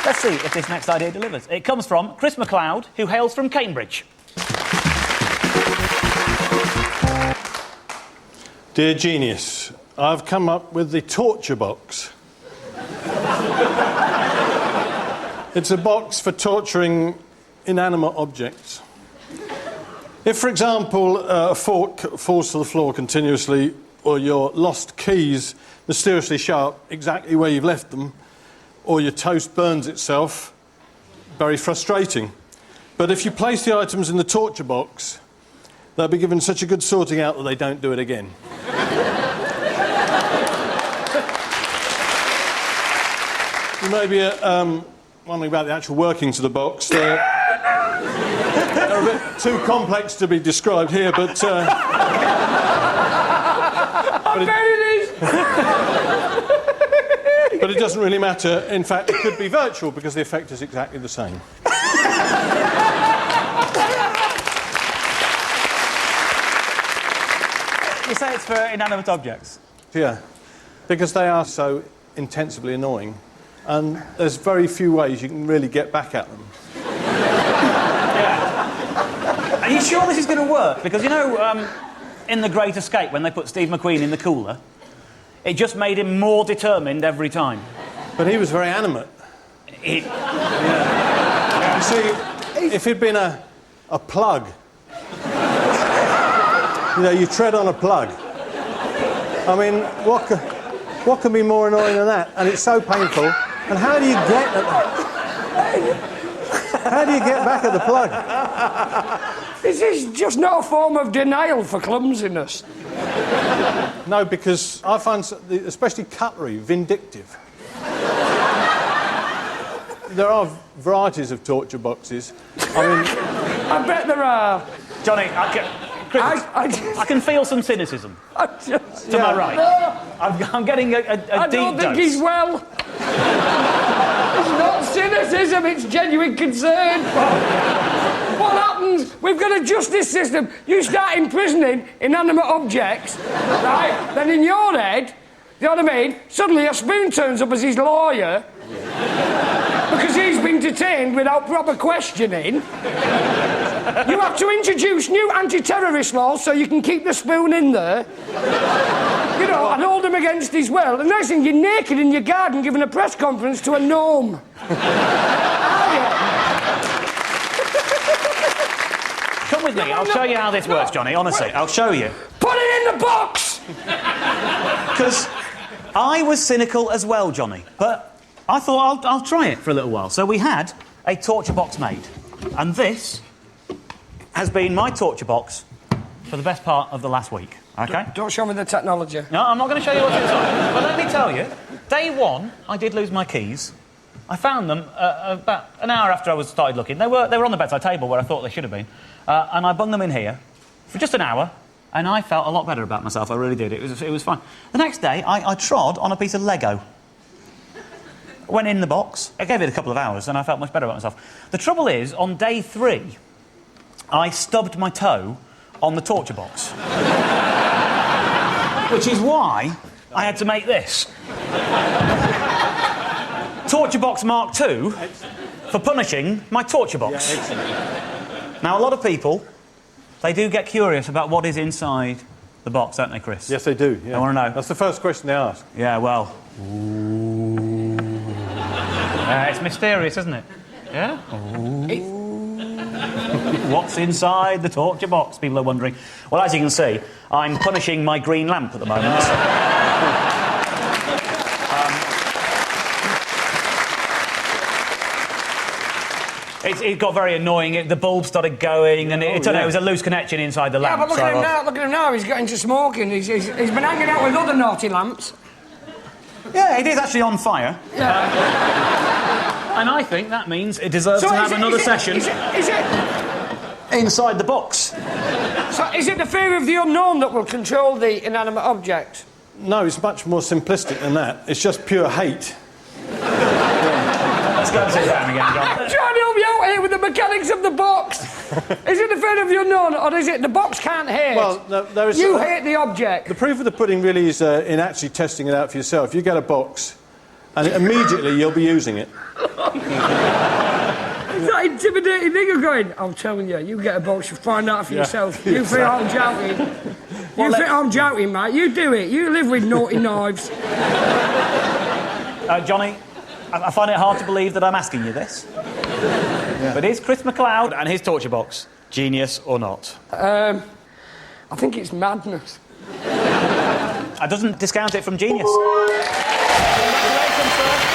Let's see if this next idea delivers. It comes from Chris MacLeod, who hails from Cambridge. Dear genius, I've come up with the torture box. It's a box for torturing inanimate objects. If, for example, a fork falls to the floor continuously, or your lost keys mysteriously show up exactly where you've left them, or your toast burns itself, very frustrating. But if you place the items in the torture box, they'll be given such a good sorting out that they don't do it again. You may be wondering about the actual workings of the box. They're a bit too complex to be described here, but... I bet it is! But it doesn't really matter. In fact, it could be virtual because the effect is exactly the same. You say it's for inanimate objects? Yeah, because they are so intensively annoying, and there's very few ways you can really get back at them. Yeah. Are you sure this is going to work? Because, you know, in The Great Escape, when they put Steve McQueen in the cooler, it just made him more determined every time. But he was very animate. Yeah. You see, if he'd been a plug, you know, you tread on a plug. I mean, what can be more annoying than that? And it's so painful. And how do you get at that? How do you get back at the plug? This is just not a form of denial for clumsiness. No, because I find, especially cutlery, vindictive. There are varieties of torture boxes. I mean... I bet there are. Johnny, I can feel some cynicism. Am I right? No, I'm getting a deep dose. I don't think he's well. It's not cynicism, it's genuine concern. What happens? We've got a justice system. You start imprisoning inanimate objects, right? Then in your head, you know what I mean? Suddenly a spoon turns up as his lawyer because he's been detained without proper questioning. You have to introduce new anti-terrorist laws so you can keep the spoon in there. You know, and hold him against his will. The next thing, you're naked in your garden giving a press conference to a gnome. Come with me, I'll show you how this works, Johnny, honestly, I'll show you. Put it in the box! Because I was cynical as well, Johnny, but I thought I'll try it for a little while. So we had a torture box made, and this has been my torture box for the best part of the last week, OK? Don't show me the technology. No, I'm not going to show you what's inside. But let me tell you, day one, I did lose my keys. I found them about an hour after I started looking. They were on the bedside table where I thought they should have been. And I bunged them in here for just an hour, and I felt a lot better about myself. I really did. It was fine. The next day, I trod on a piece of Lego. Went in the box. I gave it a couple of hours, and I felt much better about myself. The trouble is, on day 3, I stubbed my toe on the torture box. Which is why I had to make this. Torture box Mark II for punishing my torture box. Yeah, now, a lot of people, they do get curious about what is inside the box, don't they, Chris? Yes, they do. Yeah. They want to know. That's the first question they ask. Yeah, well... it's mysterious, isn't it? Yeah? What's inside the torture box, people are wondering. Well, as you can see, I'm punishing my green lamp at the moment. It got very annoying. The bulb started going, and it was a loose connection inside the lamp. Yeah, but look at him now. Look at him now. He's got into smoking. He's been hanging out with other naughty lamps. Yeah, it is actually on fire. Yeah. And I think that means it deserves to have another session. Is it inside the box? So, is it the fear of the unknown that will control the inanimate object? No, it's much more simplistic than that. It's just pure hate. Let's go and sit down again, John. I'm trying to help you out here with the mechanics of the box. Is it the fear of the unknown, or is it the box can't hate? Well, no, there is... You hate the object. The proof of the pudding really is in actually testing it out for yourself. You get a box, and immediately you'll be using it. what? It's that intimidating thing of going, I'm telling you, you get a box, you find out for yourself. You think I'm joking? You think I'm joking, mate? You do it. You live with naughty knives. Johnny, I find it hard to believe that I'm asking you this. But is Chris McLeod and his torture box genius or not? I think it's madness. I doesn't discount it from genius. Congratulations, sir.